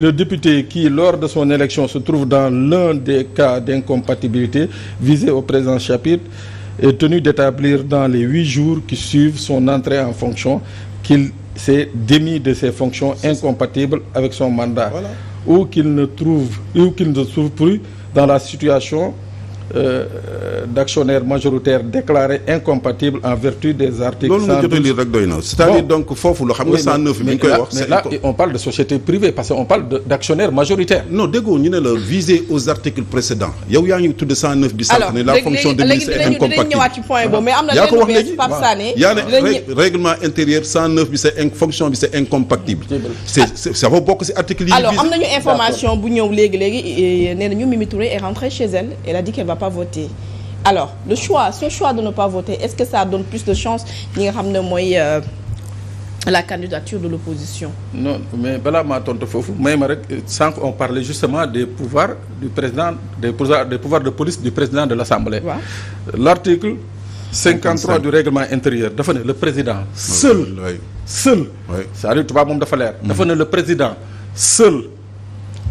Le député qui, lors de son élection, se trouve dans l'un des cas d'incompatibilité visés au présent chapitre est tenu d'établir dans les 8 jours qui suivent son entrée en fonction qu'il s'est démis de ses fonctions incompatibles avec son mandat, voilà. ou qu'il ne se trouve plus dans la situation d'actionnaire majoritaire déclaré incompatible en vertu des articles. loolu nga jot a lire rek doy na c'est-à-dire donc foofu la xam nga 109 bi ñu koy wax. mais là on parle de société privée parce que on parle d'actionnaire majoritaire. non déggoo ñu ne la visé aux articles précédents yow yaa ngi tudd 109 bi. alors ne la fonction de ministre est incompatible. ñëwaat ci point boobu mais am na yaa ko wax léegi Pape Sané yaa ne règlement intérieur 109 bi c'est fonction bi c'est incompatible. ça va bokk ci article yi. alors am nañu information bu ñëw léegi nee na ñu Mimi Touré est rentrée chez elle elle a dit qu'elle va pas voter. Alors son choix de ne pas voter est-ce que ça donne plus de chance ñi nga xam ne mooy la candidature de l'opposition? Non, mais balaa maa tontu foofu may ma rek sànq on parlait justement des pouvoirs du président des pouvoirs de police du président de l'Assemblée. Ouais. L'article 53 du règlement intérieur dafa ne le président seul c'est-à-dire tubaab moom dafa leer. dafa ne le président seul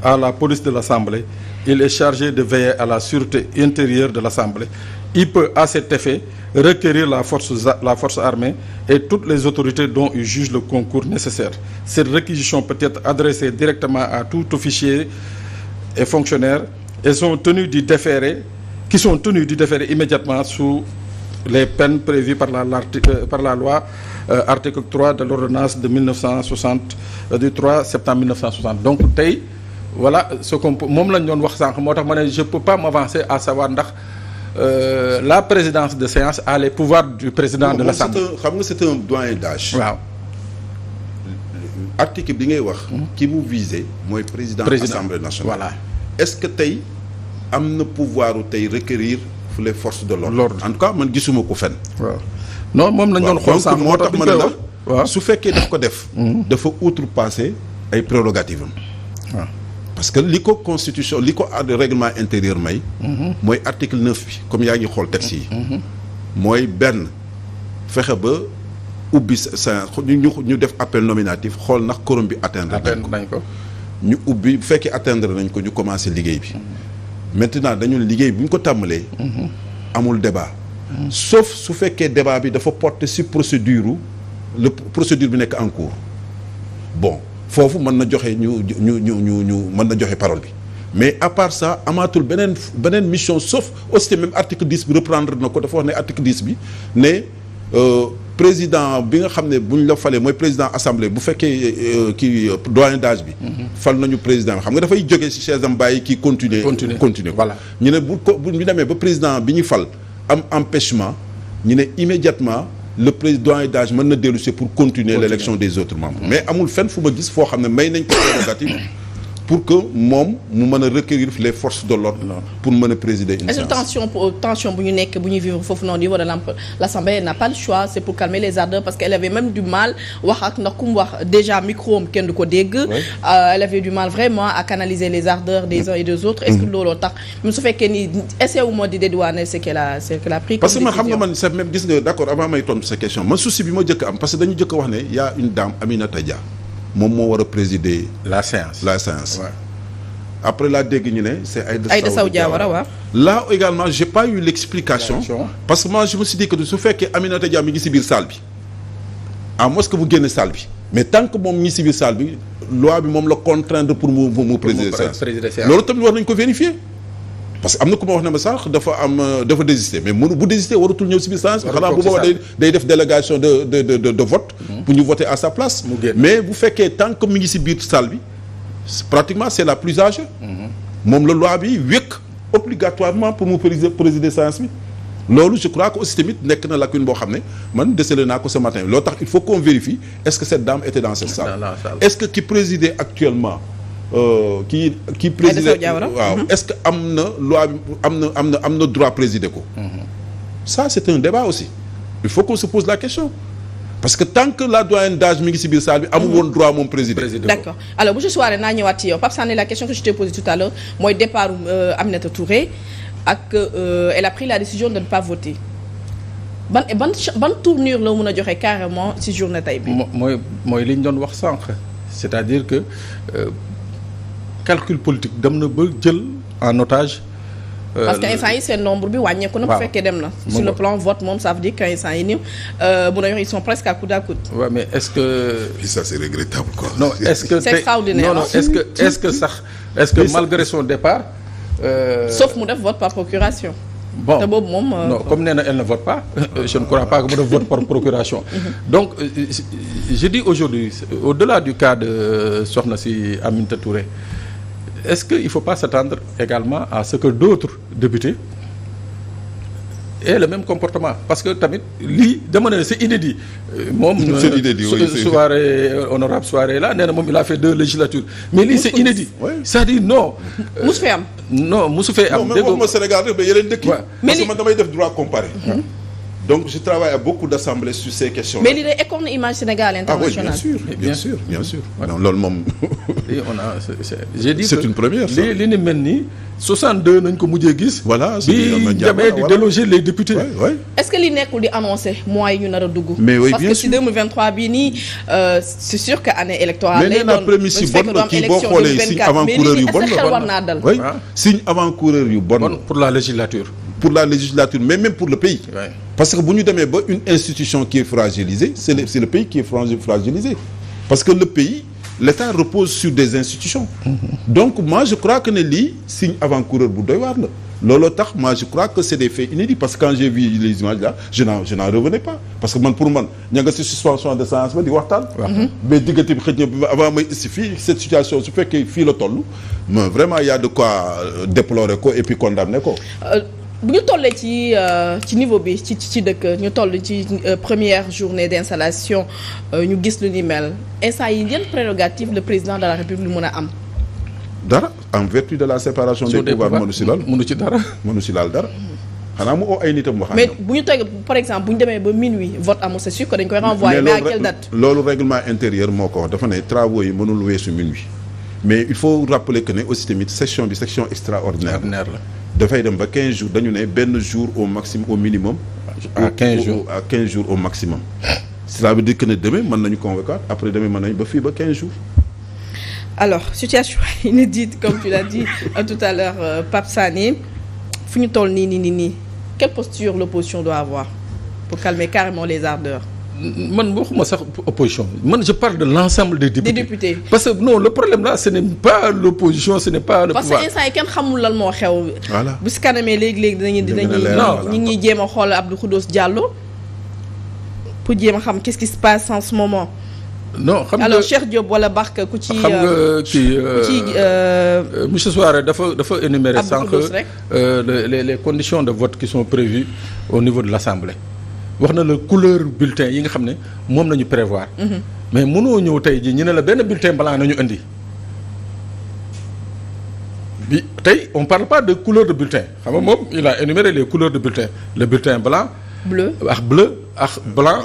à la police de l'Assemblée. Il est chargé de veiller à la sûreté intérieure de l'Assemblée. Il peut, à cet effet, requérir la force armée et toutes les autorités dont il juge le concours nécessaire. Cette réquisition peut être adressée directement à tout officier et fonctionnaire et qui sont tenus d'y déférer immédiatement sous les peines prévues par la loi article 3 de l'ordonnance de 1960 du 3 septembre 1960. Donc tey voilà ce qu'on moom lañ doon wax sànq moo tax ma ne je peux pas m'avancer à savoir ndax la présidence de séance a les pouvoirs du président de l'Assemblée. xam nga c'est un doyen d'âge. waaw. article bi ngay wax. ki mu visé mooy président Assemblée nationale. voilà. est-ce que tey am na pouvoir tey requérir les forces de l'ordre. en tout cas man gisuma ko fenn. waaw non moom lañ doon xool sànq moo tax ma ne la. waaw su fekkee daf ko def. dafa outrepasser ay prérogatives am. waaw. parce que li ko constitution li ko règlement intérieur may. mooy article 9 bi comme yaa ngi xool texte yi. mooy benn fexe ba ubbi sa ñu def appel nominatif xool ndax quorum bi atteindre nañ ko. ñu ubbi bu fekkee atteindre nañ ko ñu commencer liggéey bi. maintenant dañu liggéey bu ñu ko tàmbalee. amul débat. sauf su fekkee débat bi dafa porter sur procédure bi nekk en cours bon. foofu mën na joxe ñu mën na joxe parole bi mais à part ça amaatul beneen mission sauf aussi même article 10 bi reprendre na ko dafa wax ne article 10 bi ne président bi nga xam ne bu ñu la falee mooy président assemblée bu fekkee kii doyen d'âge bi. fal nañu président xam nga dafay jógee ci chaise am bàyyi kii continuer voilà ñu ne bu ñu demee ba président bi ñu fal am empêchement ñu ne immédiatement. le président d'âge mën na dellu si pour continuer l'élection des autres membres mais amul fenn fu ma gis foo xam ne may nañ ko prérogative pour que moom mu mën a requérir les forces de l'ordre pour mën a présider une séance. tension bu ñu nekk bu ñuy vivre foofu noonu niveau de l'Assemblée n'a pas le choix c'est pour calmer les ardeurs parce qu'elle avait même du mal wax ak ndax ku mu wax déjà micro am kenn du ko dégg. Elle avait du mal vraiment à canaliser les ardeurs des uns et des autres. est-ce que looloo tax même su fekkee ni essayé wu ma di dédouaner ce qu'elle a pris. parce que man xam nga man c'est même gis nga d'accord avant may tontu sa question man souci bi ma jëkk am parce que dañu jëkk wax ne y a une dame Aminata Dia. moom moo war a présider la séance ouais. Après la dégg ñu ne c'est Aïda Sow Diawara waaw. Là également j'ai pas eu l'explication parce que moi je me suis dit que su fekkee Aminata Dia mi ngi ci biir salle bi à moins que bu génne salle bi mais tant que moom mi ngi ci biir salle bi loi bi moom la contraindre pour mu présider séance loolu tamit war nañ ko vérifier parce que am na ku ma wax ne ma sax dafa désister mais mënu bu désister waratul ñëw ci biir séance xanaa bu boobaa day def délégation de vote pour ñu voter à sa place mais bu fekkee tant que mi ngi ci biir salle bi pratiquement c'est la plus âgée moom la loi bi wékk obligatoirement pour mu présider séance bi loolu je crois que aussi tamit nekk na lacune boo xam ne man décelé naa ko ce matin loolu tax il faut qu'on vérifie est-ce que cette dame était dans cette salle est-ce que qui présidait actuellement qui présidait waaw est-ce que am na loi bi am na droit présider ko ça c'est un débat aussi il faut qu'on se pose la question parce que tant que la doyenne d'âge mi ngi ci biir salle bi amul woon droit moom présider d'accord alors bu soirée naa ñëwaat ci yow Pape Sané la question que je t'ai posée tout à l'heure mooy départ Aminata Touré ak elle a pris la décision de ne pas voter ban tournure la mën a joxe carrément ci journée tey bi mooy li ñu doon wax sànq c'est-à-dire que calcul politique dem na ba jël en otage. Parce que instant yi seen nombre bi wàññeeku na. bu fekkee dem na. sur le plan vote moom ça veut dire que instant yi nii bu na ils sont presque à coude à coude. waaw mais est-ce que. puis ça c'est regrettable quoi. non est-ce que c'est extraordinaire. non est-ce que malgré son départ. sauf mu def vote par procuration. bon te boobu moom. non comme nee na elle ne vote pas je ne crois pas que mu def vote par procuration. donc je dis aujourd'hui au-delà du cas de soxna si Aminata Touré. Est-ce qu'il ne faut pas s'attendre également à ce que d'autres députés aient le même comportement parce que tamit lii dama ne c'est inédit. moom soirée honorable soirée là nee na moom il a fait 2 législatures mais lii c'est inédit. c'est-à-dire non. musu fee am. non musu fee am. dégg nga waxuma Sénégal rek mais yeneen dëkk yi. parce que man damay def droit comparé. donc je travaille à beaucoup d'assemblées sur ces questions. mais lii day écorne image Sénégal international. ah oui bien sûr. non loolu moom. j'ai dit c'est une première ça. li ni mel ni 62 nañ ko mujjee gis. voilà bi jamee di déloger les députés. est-ce que li nekkul di annoncer mois yi ñu nar a dugg. mais oui parce bien que sûr si 2023 bii nii c'est sûr que année électorale. mais nee naa prémisse yi bon na kii boo xoolee signe avant-coureur yu bon la war naa dal. oui signe avant-coureur yu bon pour la législature. mais même pour le pays. Ouais. Parce que bu ñu demee ba une institution qui est fragilisée c'est le pays qui est fragilisé parce que le pays l'État repose sur des institutions. Donc moi je crois que ne lii signe avant-coureur bu doy waar la looloo tax moi je crois que c'est des faits inédits parce que quand j'ai vu les images là je n'en revenais pas parce que pour man ña nga ci suspension de séance ba di waxtaan. mais diggante bi xëj na avant may si fii cette situation su fekkee fii la toll mais vraiment il y a de quoi déplorer ko et puis condamner ko. bu ñu tollee ci niveau bi ci dëkk ñu toll ci première journée d'installation ñu gis lu ni mel instant yi yan prérogative le président de la République mën a am. dara en vertu de la séparation des pouvoirs mënu ci laal dara xanaa mu oo ay nitam wax. mais bu ñu toog par exemple bu ñu demee ba minuit vote amul c'est sûr que dañ koy renvoyer. mais à quelle date loolu règlement intérieur moo ko wax dafa ne travaux yi mënul weesu minuit mais il faut rappeler que ne aussi tamit section extraordinaire la. dafay dem ba 15 jours dañu ne benn jour au maximum au minimum. à 15 jours au maximum. cela veut dire que ne demain mën nañu convoquer après demain mën nañu ba fii ba 15 jours. alors situation inédite comme tu l'as dit tout à l'heure Pape Sané fu ñu toll nii quelle posture l'opposition doit avoir pour calmer carrément les ardeurs. man waxuma sax opposition man je parle de l'ensemble des députés. Parce que non le problème là ce n'est pas l'opposition ce n'est pas le pouvoir. parce que instant yi kenn xamul lan moo xew. voilà bu si kanamee léegi dinañuy ñi ngi jéem a xool Abdou Khoudoss Diallo pour jéem a xam qu'est-ce qui se passe en ce moment. non xam nga alors Cheikh Diop wala Barka ku ci. xam nga kii monsieur Souare dafa énumérer sànq les conditions de vote qui sont prévues au niveau de l'Assemblée. wax na la couleur bulletin yi nga xam ne moom nañu prévoir. mais mënoo ñëw tey jii ñu ne la benn bulletin blanc nañu indi bi tey on parle pas de couleur de bulletin xam nga moom il a énuméré les couleurs de bulletin le bulletin blanc. bleu ak blanc.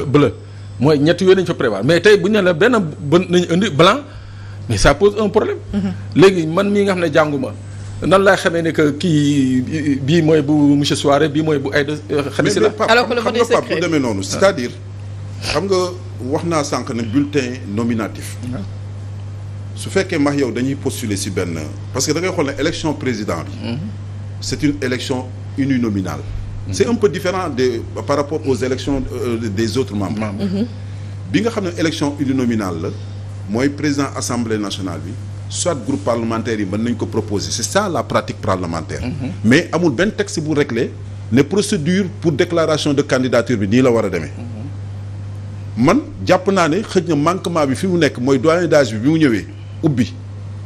bleu mooy ñett yooyu nañu fa prévoir mais tey bu ñu ne la benn nañu indi blanc mais ça pose un problème. léegi man mii nga xam ne jànguma. nan laa xamee ne que kii bii mooy bu monsieur Souare bii mooy bu Aïda Khady la. alors que le vote est secret bu demee noonu c'est-à-dire xam nga wax naa sànq ne bulletin nominatif. su fekkee max yow dañuy postuler ci benn parce que da ngay xool ne élection président bi. c'est une élection uninominale. c'est un peu différent par rapport aux élections des autres membres. bi nga xam ne élection uninominale la mooy président assemblée nationale bi. soit groupe parlementaire yi mën nañ ko proposer c'est ça la pratique parlementaire. mais amul benn texte bu réglé ne procédure pour déclaration de candidature bi nii la war a demee. man jàpp naa ne xëj na manquement bi fi mu nekk mooy doyen d'âge bi mu ñëwee ubbi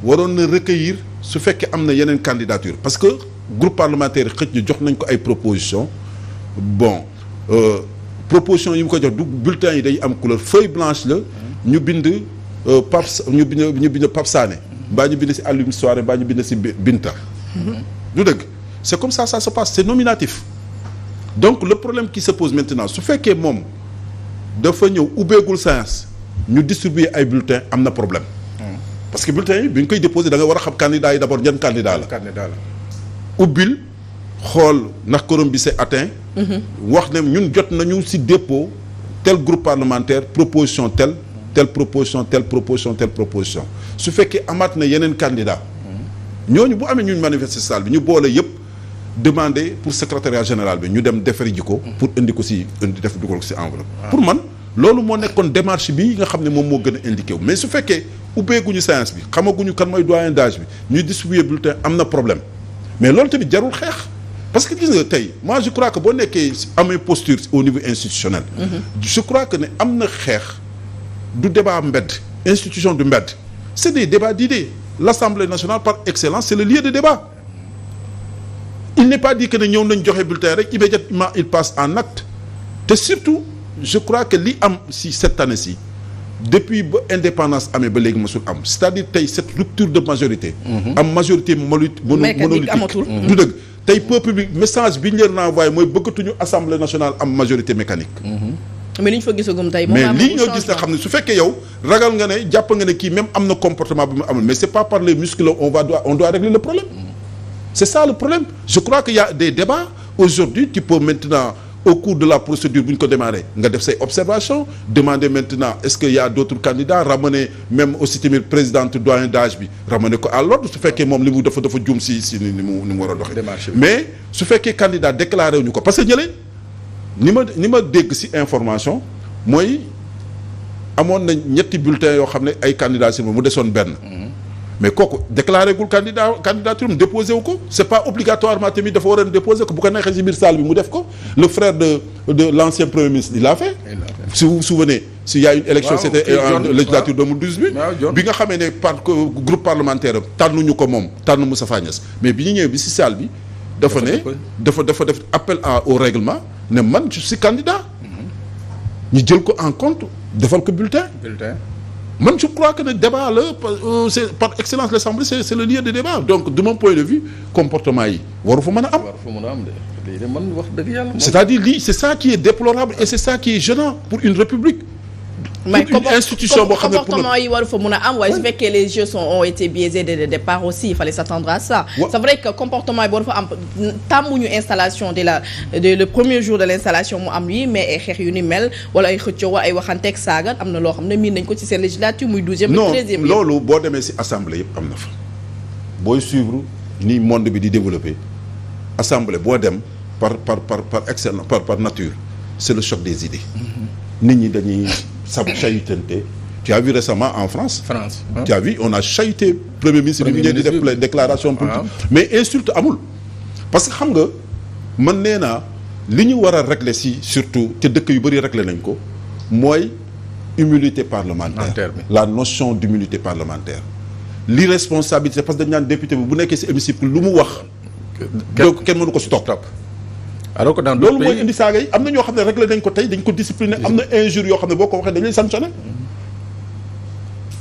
waroon na recueillir su fekkee am na yeneen candidature parce que groupe parlementaire yi xëj na jox nañ ko ay propositions bon propositions yi mu ko jox du bulletins yi day am couleur feuille blanche la ñu bind ñu bind Pape Sané. mbaa ñu bind ci Alioune Souare mbaa ñu bind ci Binta. du dëgg c'est comme ça se passe c'est nominatif. donc le problème qui se pose maintenant su fekkee moom dafa ñëw ubbeegul séance ñu distribuer ay bulletins am na problème. parce que bulletins yi bi ñu koy déposer da nga war a xam candidat yi d'abord yan candidat la. ubbil xool ndax quorum bi c'est atteint. wax ne ñun jot nañu ci dépôt tel groupe parlementaire proposition tel telle proposition su fekkee amaat na yeneen candidat ñooñu bu amee ñun manifester salle bi ñu boole yëpp demander pour secrétariat général bi ñu dem defari ji ko pour indi ko si def dugal ko si enveloppe pour man loolu moo nekkoon démarche bi nga xam ne moom moo gën a indiqué wu mais su fekkee ubbeeguñu séance bi xamaguñu kan mooy doyen d'âge bi ñuy distribuer bulletin am na problème mais loolu tamit jarul xeex parce que gis nga tey moi je crois que boo nekkee amee posture au niveau institutionnel je crois que ne am na xeex du débat mbedd institution du mbedd c'est des débats d'idées l'Assemblée nationale par excellence c'est le lieu de débat il n'est pas dit que ne ñëw nañ joxe bulletin rek immédiatement il passe en acte te surtout je crois que li am si cette année-ci depuis ba indépendance amee ba léegi masul am c'est-à-dire tey cette rupture de majorité am majorité monolithique du dëgg tey peuple bi message bi ñu leen renvoyé mooy bëggatuñu Assemblée nationale am majorité mécanique mais li ñu fa gisagum tey mais lii ñoo gis na xam ne su fekkee yow ragal nga ne jàpp nga ne kii même am na comportement bi mu amul mais c'est pas par les muscles on doit régler le problème c'est ça le problème je crois qu'il y a des débats aujourd'hui tu peux maintenant au cours de la procédure bu ñu ko démarrer nga def say observations demander maintenant est-ce qu'il y a d'autres candidats ramener même aussi tamit présidente doyen d'âge bi ramener ko à l'ordre su fekkee moom li mu dafa juum si ni mu war a doxee mais su fekkee candidat déclaré wuñu ko parce que ñële ni ma dégg ci information mooy amoon na ñetti bulletins yoo xam ne ay candidats ci mu desoon benn mais kooku déclaré gul candidature mu déposé wu ko c'est pas obligatoirement tamit dafa war a déposer ko bu ko neexee ci biir salle bi mu def ko le frère de l'ancien premier ministre il l'a fait si vous vous souvenez s'il y a une élection c'était en législature 2018 bi nga xamee ne par groupe parlementaire tànnuñu ko moom tànn Moustapha Niasse mais bi ñu ñëwee bi ci salle bi dafa def appel au règlement ne man je suis candidat ñu jël ko en compte defal ko bulletin man je crois que ne débat la c'est par excellence l'Assemblée c'est le lieu de débat donc de mon point de vue comportement yi waru fa mën a am c'est-à-dire lii c'est ça qui est déplorable et c'est ça qui est gênant pour une république mais une institution boo xam ne comportement yi waru fa mën a am waaye su fekkee les jeux ont été biaisés dès le départ aussi il fallait s'attendre à ça c'est vrai que comportement yi waru fa am tàmmuñu installation le premier jour de l'installation mu am yi mais ay xeex yu ni mel wala ay xëccoo wala ay waxanteeg saaga am na loo xam ne miin nañ ko ci seen législature muy 12e et 13e non loolu boo demee ci assemblée yëpp am na fa booy suivre ni monde bi di développer assemblée boo dem par excellence par nature c'est le choc des idées nit ñi dañuy chahutante tu as vu récemment en France tu as vu on a chahuté premier ministre bi ñëw di def déclaration politique mais insulte amul parce que xam nga man nee naa li ñu war a régler si surtout te dëkk yu bëri régler nañ ko mooy immunité parlementaire la notion d'immunité parlementaire l'irresponsabilité parce que dañ naan député bi bu nekkee si hémicycle lu mu wax donc kenn mënu ko stop alors que dans loolu mooy indi saaga yi am na ñoo xam ne réglé nañ ko tey dañ ko discipliné am na injure yoo xam ne boo ko waxee dañ lay sanctionné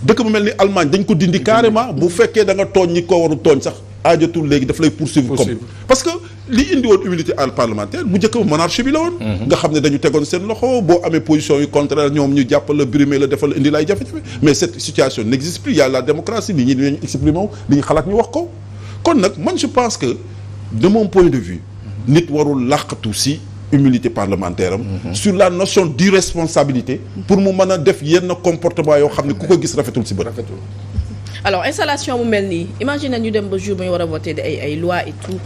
dëkk bu mel ni Allemagne dañ ko dindi carrément bu fekkee da nga tooñ ñi ko waru tooñ sax aajatul léegi daf lay poursuivre comme parce que li indi woon immunité parlementaire bu njëkk ba monarchie bi la woon nga xam ne dañu tegoon seen loxo boo amee position yu contraire ñoom ñu jàppal la brimer la defal indi lay jafe-jafe mais cette situation n'existe plus il y a la démocratie nit ñi dinañ exprimer wu li ñu xalaat ñu wax ko kon nag man je pense que de mon point de vue nit warul làqatu ci immunité parlementaire am sur la notion d'irresponsabilité pour mu mën a def yenn comportement yoo xam ne ku ko gis rafetul ci bët alors installation bu mel nii imagine ñu dem ba jour ba ñu war a voter ay lois et tout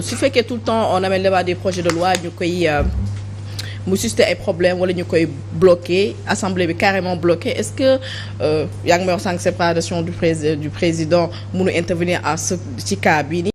su fekkee tout le temps on amène le débat des projets de loi ñu koy mu susciter ay problèmes wala ñu koy bloquer assemblée bi carrément bloqué est-ce que yaa ngi may wax sànq séparation du président mënu intervenir à ce ci cas bii